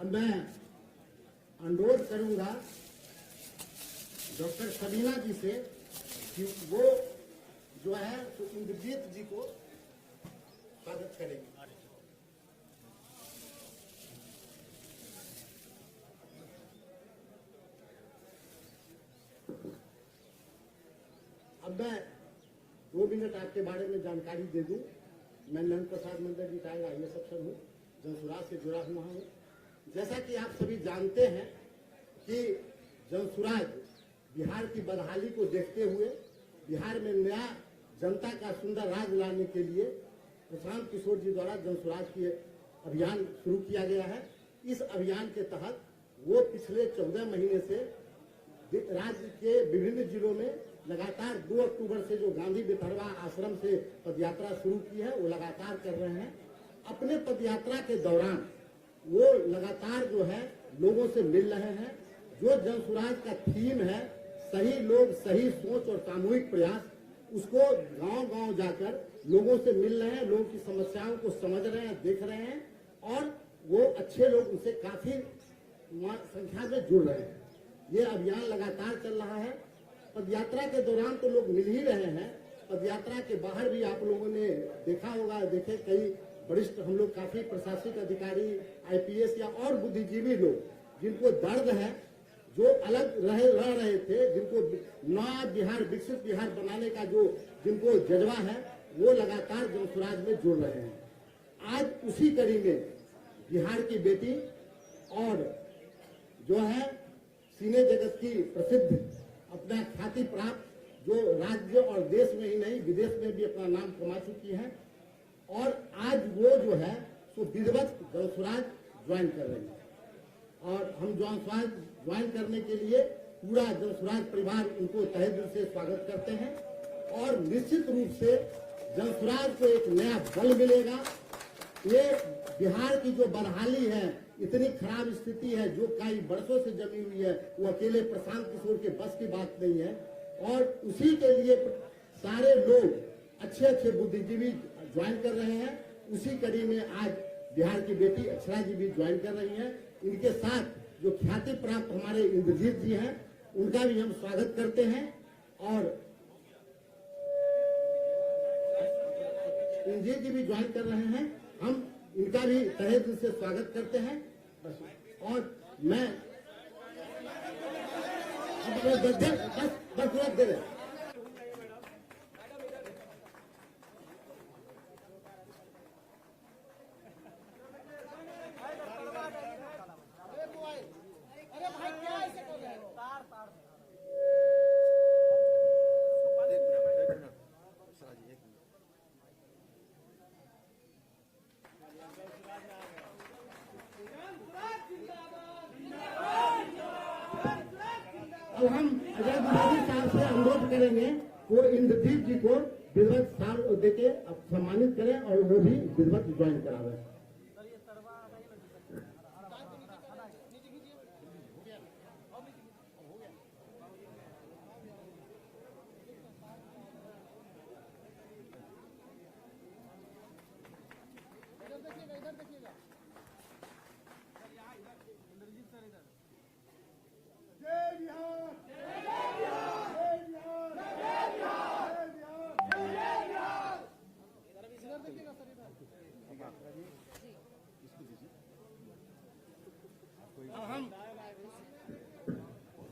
अब मैं अनुरोध करूंगा डॉक्टर सबीना जी से कि वो जो है तो इंद्रजीत जी को स्वागत करेंगे। अब मैं 2 मिनट आपके बारे में जानकारी दे दूं। मैं नंद प्रसाद मंदिर रिटायर्ड IAS अफसर हूँ, जनसुराज से जुड़ा हुआ हूँ। जैसा कि आप सभी जानते हैं कि जनसुराज बिहार की बदहाली को देखते हुए बिहार में नया जनता का सुंदर राज लाने के लिए प्रशांत किशोर जी द्वारा जनसुराज की अभियान शुरू किया गया है। इस अभियान के तहत वो पिछले 14 महीने से राज्य के विभिन्न जिलों में लगातार 2 अक्टूबर से जो गांधी विधवा आश्रम से पदयात्रा शुरू की है वो लगातार कर रहे हैं। अपने पदयात्रा के दौरान वो लगातार जो है लोगों से मिल रहे हैं। जो जनसुराज का थीम है सही लोग सही सोच और सामूहिक प्रयास, उसको गांव-गांव जाकर लोगों से मिल रहे हैं, लोगों की समस्याओं को समझ रहे हैं, देख रहे हैं और वो अच्छे लोग उनसे काफी संख्या में जुड़ रहे हैं। ये अभियान लगातार चल रहा है। पदयात्रा के दौरान तो लोग मिल ही रहे हैं, पदयात्रा के बाहर भी आप लोगों ने देखा होगा, देखे कई वरिष्ठ हम लोग काफी प्रशासनिक अधिकारी IPS या और बुद्धिजीवी लोग जिनको दर्द है, जो अलग रह रहे थे, जिनको नया बिहार विकसित बिहार बनाने का जो जिनको जज्बा है वो लगातार जनसुराज में जुड़ रहे हैं। आज उसी कड़ी में बिहार की बेटी और जो है सिने जगत की प्रसिद्ध अपना ख्याति प्राप्त जो राज्य और देश में ही नहीं विदेश में भी अपना नाम कमा चुकी है और आज वो जो है सो विधिवत जनसुराज ज्वाइन कर रही है और हम जनसुराज ज्वाइन करने के लिए पूरा जनसुराज परिवार उनको तहे दिल से स्वागत करते हैं और निश्चित रूप से जनसुराज को एक नया बल मिलेगा। ये बिहार की जो बदहाली है, इतनी खराब स्थिति है जो कई वर्षों से जमी हुई है, वो अकेले प्रशांत किशोर के बस की बात नहीं है और उसी के लिए सारे लोग अच्छे अच्छे बुद्धिजीवी ज्वाइन कर रहे हैं। उसी कड़ी में आज बिहार की बेटी अक्षरा जी भी ज्वाइन कर रही हैं। इनके साथ जो ख्याति प्राप्त हमारे इंद्रजीत जी हैं उनका भी हम स्वागत करते हैं और इंद्रजीत जी भी ज्वाइन कर रहे हैं। हम इनका भी तहे दिल से स्वागत करते हैं और मैं बस दे रहे अब हम अजय गुलाबी साहब से अनुरोध करेंगे वो इंद्रजीत जी को विधिवत साल देके अब सम्मानित करें और वो भी विधिवत ज्वाइन करावे।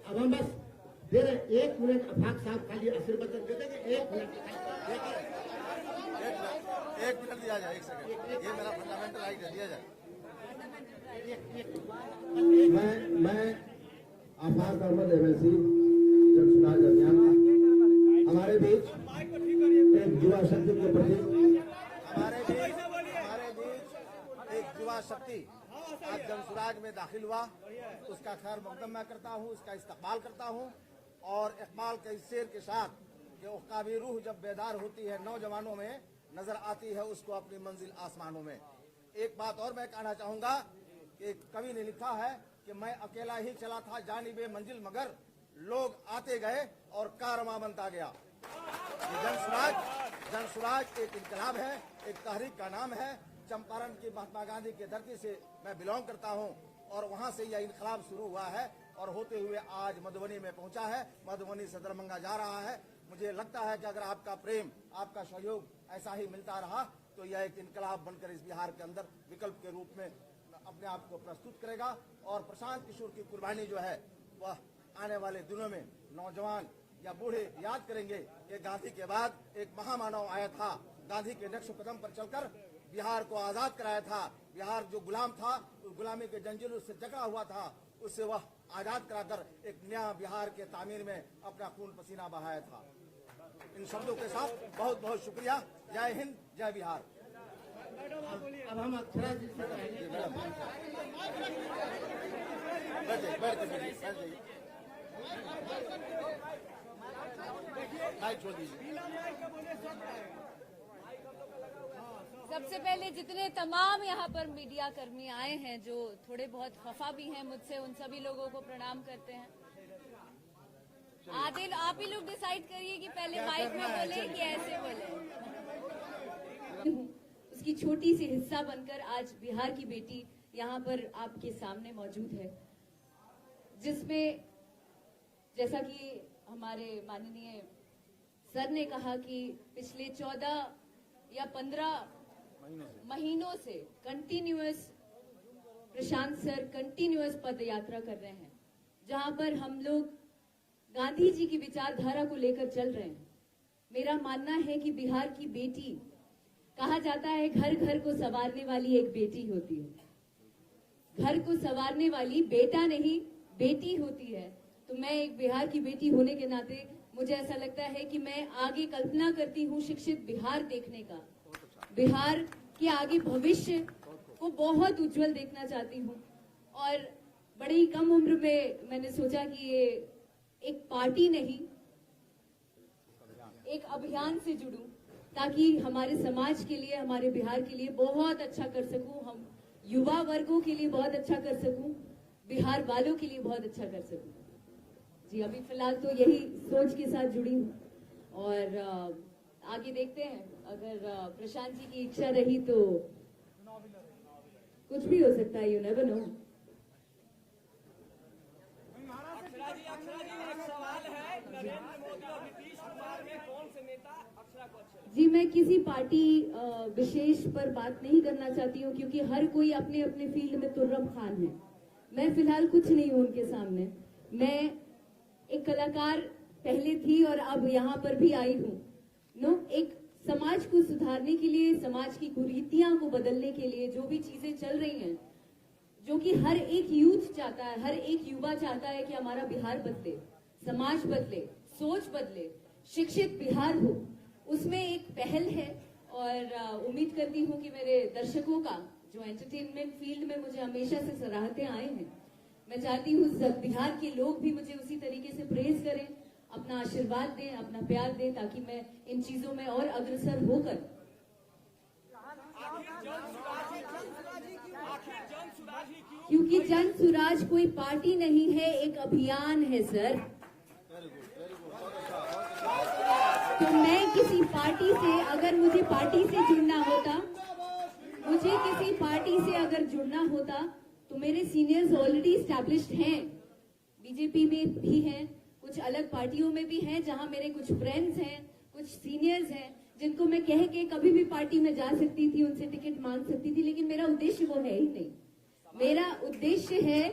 अब हम बस दे रहे 1 मिनट अफाक साहब खाली आशीर्वाद दे देंगे। 1 मिनट दिया जाए, 1 सेकंड, ये मेरा फंडामेंटल राइट है, दिया जाए। मैं आफाक अहमद MLC जनसुराज अभियान हमारे बीच एक युवा शक्ति के प्रति हमारे बीच एक युवा शक्ति आज जनसुराज में दाखिल हुआ, उसका खैर मकदम मैं करता हूँ, उसका इस्तकबाल करता हूँ और इकबाल के इस शेर के साथ कि उसका भी रूह जब बेदार होती है नौजवानों में नजर आती है उसको अपनी मंजिल आसमानों में। एक बात और मैं कहना चाहूंगा कि कवि ने लिखा है कि मैं अकेला ही चला था जानिबे मंजिल मगर लोग आते गए और कारवां बनता गया। जनसुराज एक इनकलाब है, एक तहरीक का नाम है। चंपारण की महात्मा गांधी की धरती से मैं बिलोंग करता हूं और वहां से यह इनकलाब शुरू हुआ है और होते हुए आज मधुबनी में पहुंचा है। मधुबनी से दरभंगा जा रहा है। मुझे लगता है कि अगर आपका प्रेम, आपका सहयोग ऐसा ही मिलता रहा तो यह एक इनकलाब बनकर इस बिहार के अंदर विकल्प के रूप में अपने आप को प्रस्तुत करेगा। और प्रशांत किशोर की कुर्बानी जो है वह आने वाले दिनों में नौजवान या बूढ़े याद करेंगे कि गांधी के बाद एक महामानव आया था, गांधी के नक्श कदम पर चलकर बिहार को आजाद कराया था। बिहार जो गुलाम था, उस गुलामी के जंजीरों से जकड़ा हुआ था, उससे वह आजाद कराकर एक नया बिहार के तामीर में अपना खून पसीना बहाया था। इन शब्दों के साथ बहुत बहुत शुक्रिया। जय हिंद, जय बिहार। अब हम अक्षरा जी से बैठ जाइए। छोड़ दीजिए। सबसे पहले जितने तमाम यहाँ पर मीडिया कर्मी आए हैं, जो थोड़े बहुत खफा भी हैं मुझसे, उन सभी लोगों को प्रणाम करते हैं। आदिल, आप ही लोग डिसाइड करिए कि पहले माइक में बोले कि ऐसे बोले। उसकी छोटी सी हिस्सा बनकर आज बिहार की बेटी यहाँ पर आपके सामने मौजूद है, जिसमें जैसा कि हमारे माननीय सर ने कहा कि पिछले 14 या 15 महीनों से कंटिन्यूअस प्रशांत सर कंटिन्यूअस पद यात्रा कर रहे हैं, जहां पर हम लोग गांधी जी की विचारधारा को लेकर चल रहे हैं। मेरा मानना है कि बिहार की बेटी, कहा जाता है घर घर को संवारने वाली एक बेटी होती है। घर को संवारने वाली बेटा नहीं बेटी होती है। तो मैं एक बिहार की बेटी होने के नाते मुझे ऐसा लगता है कि मैं आगे कल्पना करती हूँ शिक्षित बिहार देखने का, बिहार के आगे भविष्य को बहुत उज्जवल देखना चाहती हूँ। और बड़ी कम उम्र में मैंने सोचा कि ये एक पार्टी नहीं, एक अभियान से जुड़ूं, ताकि हमारे समाज के लिए, हमारे बिहार के लिए बहुत अच्छा कर सकूं, हम युवा वर्गों के लिए बहुत अच्छा कर सकूं, बिहार वालों के लिए बहुत अच्छा कर सकूं। जी, अभी फिलहाल तो यही सोच के साथ जुड़ी हूँ और आगे देखते हैं। अगर प्रशांत जी की इच्छा रही तो कुछ भी हो सकता है, यू नेवर नो। अक्षरा जी, एक सवाल है, नरेंद्र मोदी और नीतीश कुमार में कौन से नेता अक्षरा को अच्छे लगते? जी, मैं किसी पार्टी विशेष पर बात नहीं करना चाहती हूँ, क्योंकि हर कोई अपने अपने फील्ड में तुर्रम खान है। मैं फिलहाल कुछ नहीं हूँ उनके सामने। मैं एक कलाकार पहले थी और अब यहाँ पर भी आई हूँ। एक समाज को सुधारने के लिए, समाज की कुरीतियां को बदलने के लिए जो भी चीजें चल रही हैं, जो कि हर एक यूथ चाहता है, हर एक युवा चाहता है कि हमारा बिहार बदले, समाज बदले, सोच बदले, शिक्षित बिहार हो, उसमें एक पहल है। और उम्मीद करती हूँ कि मेरे दर्शकों का, जो एंटरटेनमेंट फील्ड में मुझे हमेशा से सराहते आए हैं, मैं चाहती हूँ बिहार के लोग भी मुझे उसी तरीके से प्रेज करें, अपना आशीर्वाद दें, अपना प्यार दें, ताकि मैं इन चीजों में और अग्रसर होकर, क्योंकि जन सुराज कोई पार्टी नहीं है, एक अभियान है सर। तो मैं किसी पार्टी से, अगर मुझे पार्टी से जुड़ना होता, मुझे किसी पार्टी से अगर जुड़ना होता तो मेरे सीनियर्स ऑलरेडी एस्टैब्लिश्ड हैं, बीजेपी में भी हैं, कुछ अलग पार्टियों में भी हैं, जहां मेरे कुछ फ्रेंड्स हैं, कुछ सीनियर्स हैं, जिनको मैं कह के कभी भी पार्टी में जा सकती थी, उनसे टिकट मांग सकती थी। लेकिन मेरा उद्देश्य वो है ही नहीं। मेरा उद्देश्य है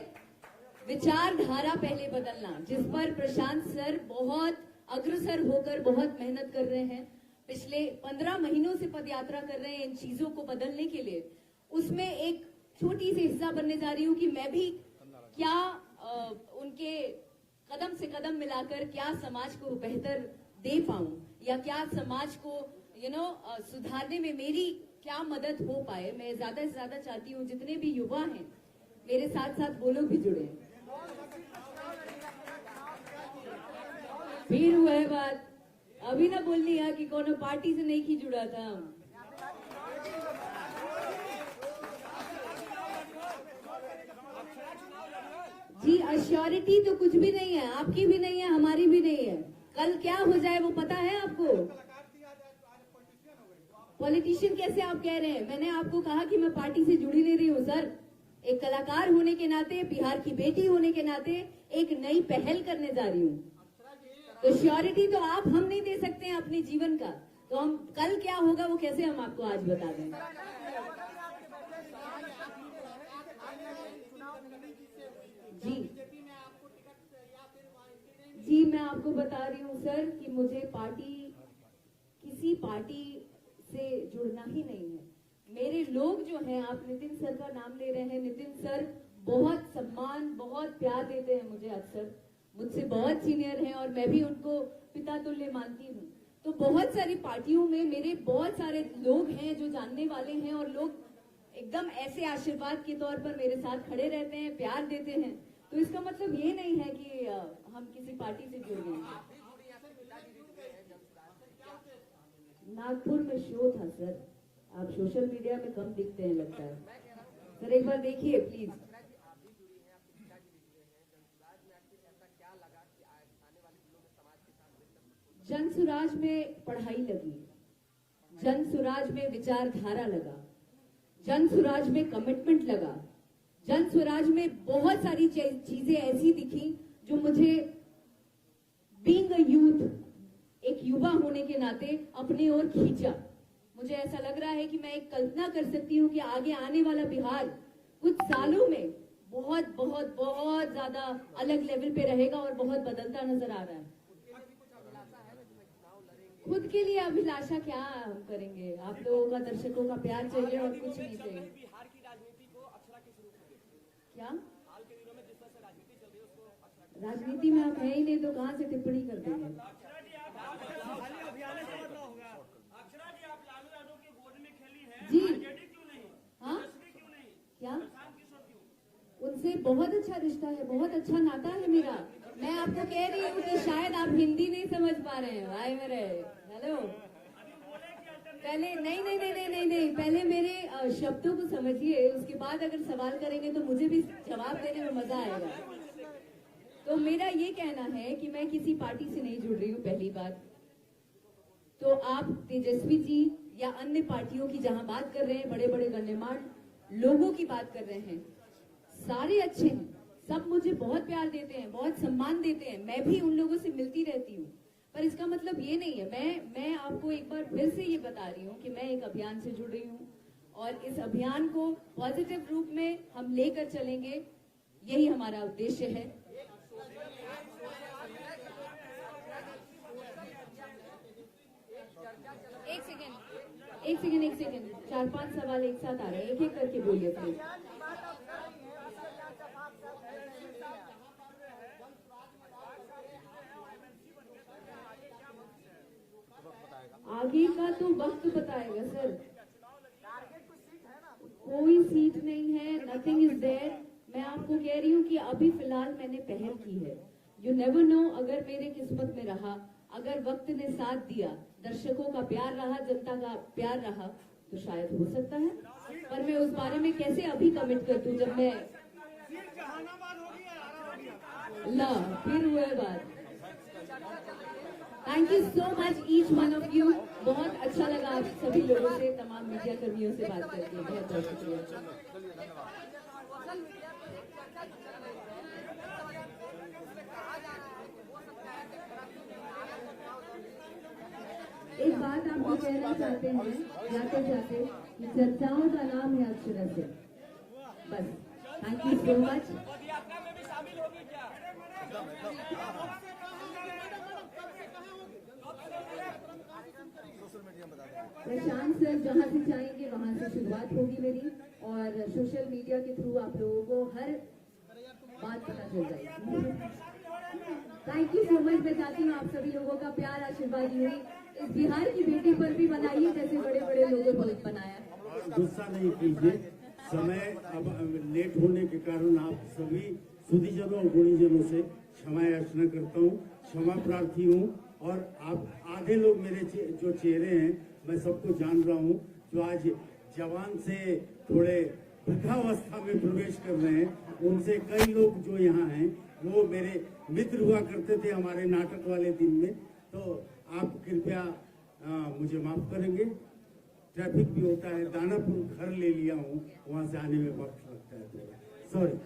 विचारधारा पहले बदलना, जिस पर प्रशांत सर बहुत अग्रसर होकर बहुत मेहनत कर रहे हैं। पिछले 15 महीनों से पदयात्रा कर रहे हैं इन चीजों को बदलने के लिए। उसमें एक छोटी सी हिस्सा बनने जा रही हूँ कि मैं भी क्या उनके कदम से कदम मिलाकर क्या समाज को बेहतर दे पाऊं, या क्या समाज को सुधारने में मेरी क्या मदद हो पाए। मैं ज्यादा से ज्यादा चाहती हूँ जितने भी युवा हैं मेरे साथ साथ वो लोग भी जुड़े। फिर हुआ है बात, अभी ना बोलनी है कि कोनो पार्टी से नहीं की जुड़ा था। जी, अश्योरिटी तो कुछ भी नहीं है, आपकी भी नहीं है, हमारी भी नहीं है। कल क्या हो जाए वो पता है आपको? पॉलिटिशियन कैसे आप कह रहे हैं? मैंने आपको कहा कि मैं पार्टी से जुड़ी नहीं रही हूँ सर। एक कलाकार होने के नाते, बिहार की बेटी होने के नाते एक नई पहल करने जा रही हूँ। तो श्योरिटी तो आप हम नहीं दे सकते हैं अपने जीवन का, तो हम कल क्या होगा वो कैसे हम आपको आज बता दें। जी मैं आपको बता रही हूँ सर कि मुझे किसी पार्टी से जुड़ना ही नहीं है। मेरे लोग जो हैं, आप नितिन सर का नाम ले रहे हैं, नितिन सर बहुत सम्मान, बहुत प्यार देते हैं मुझे, अक्सर मुझसे बहुत सीनियर हैं और मैं भी उनको पिता तुल्य मानती हूँ। तो बहुत सारी पार्टियों में मेरे बहुत सारे लोग हैं जो जानने वाले हैं और लोग एकदम ऐसे आशीर्वाद के तौर पर मेरे साथ खड़े रहते हैं, प्यार देते हैं। तो इसका मतलब ये नहीं है कि हम किसी पार्टी से जुड़ गए हैं। नागपुर में शो था सर, आप सोशल मीडिया में कम दिखते हैं लगता है सर, एक बार देखिए प्लीज। जन सुराज में पढ़ाई लगी, जन सुराज में विचारधारा लगा, जन सुराज में कमिटमेंट लगा, जन स्वराज में बहुत सारी चीजें ऐसी दिखी जो मुझे बीइंग अ यूथ, एक युवा होने के नाते अपनी ओर खींचा। मुझे ऐसा लग रहा है कि मैं एक कल्पना कर सकती हूँ कि आगे आने वाला बिहार कुछ सालों में बहुत बहुत बहुत ज्यादा अलग लेवल पे रहेगा और बहुत बदलता नजर आ रहा है। खुद के लिए अभिलाषा क्या हम करेंगे, आप लोगों का, दर्शकों का प्यार चाहिए और कुछ नहीं चाहिए। बिहार की राजनीति को अक्षरा किस रूप में देखते हैं? क्या हाल के दिनों में जिस तरह से राजनीति चल रही है उसको अक्षरा राजनीति में आप है ही नहीं तो कहाँ से टिप्पणी कर देंगे। अक्षरा जी आप अभियान से मतलब होगा। अक्षरा जी आप लालू यादव की गोद में खेली है, जी। आरजेडी क्यों नहीं? हाँ तेजस्वी क्यों नहीं? क्या प्रशांत किशोर क्यों? उनसे बहुत अच्छा रिश्ता है, बहुत अच्छा नाता है मेरा। मैं आपको कह रही हूँ कि शायद आप हिंदी नहीं समझ पा रहे हैं भाई मेरे। हेलो, पहले नहीं, पहले मेरे शब्दों को समझिए, उसके बाद अगर सवाल करेंगे तो मुझे भी जवाब देने में मजा आएगा। तो मेरा ये कहना है कि मैं किसी पार्टी से नहीं जुड़ रही हूँ, पहली बात तो। आप तेजस्वी जी या अन्य पार्टियों की जहां बात कर रहे हैं, बड़े बड़े गण्यमान्य लोगों की बात कर रहे हैं, सारे अच्छे हैं, सब मुझे बहुत प्यार देते हैं, बहुत सम्मान देते हैं, मैं भी उन लोगों से मिलती रहती हूँ। पर इसका मतलब ये नहीं है, मैं आपको एक बार फिर से ये बता रही हूँ कि मैं एक अभियान से जुड़ रही हूँ और इस अभियान को पॉजिटिव रूप में हम लेकर चलेंगे, यही हमारा उद्देश्य है। एक सेकेंड, 4-5 सवाल एक साथ आ रहे हैं, एक एक करके बोलिए प्लीज। आगे का तो वक्त बताएगा सर, कोई सीट नहीं है, नथिंग इज देयर। मैं आपको कह रही हूँ कि अभी फिलहाल मैंने पहल की है। यू नेवर नो, अगर मेरे किस्मत में रहा, अगर वक्त ने साथ दिया, दर्शकों का प्यार रहा, जनता का प्यार रहा, तो शायद हो सकता है। पर मैं उस बारे में कैसे अभी कमिट कर दूं जब मैं ला फिर हुए बात। Thank you so much each one of you, बहुत अच्छा लगा आप सभी लोगों से, तमाम मीडिया कर्मियों से बात करके, बहुत बहुत शुक्रिया। एक बात आपको कहना चाहते हैं जाते जाते कि चर्चाओं का नाम है अक्षरा से, बस। Thank you so much. पद यात्रा में भी शामिल होगी क्या? प्रशांत सर जहाँ से चाहेंगे वहाँ से शुरुआत होगी मेरी, और सोशल मीडिया के थ्रू आप लोगों को हर बात पता चल जाएगी। Thank you so much. मैं चाहती हूँ आप सभी लोगों का प्यार, आशीर्वाद हुई इस बिहार की बेटी पर भी बनाइए जैसे बड़े बड़े लोगों को बनाया। गुस्सा नहीं कीजिए, समय अब लेट होने के कारण आप सभी सुधीजनों और गुणीजनों से क्षमा याचना करता हूँ, क्षमा प्रार्थी हूँ। और आप आधे लोग मेरे जो चेहरे हैं मैं सबको जान रहा हूँ, जो आज जवान से थोड़े वृद्धावस्था में प्रवेश कर रहे हैं, उनसे कई लोग जो यहाँ हैं वो मेरे मित्र हुआ करते थे हमारे नाटक वाले दिन में। तो आप कृपया मुझे माफ करेंगे। ट्रैफिक भी होता है। दानापुर घर ले लिया हूँ, वहां से आने में वक्त लगता है थोड़ा, सॉरी।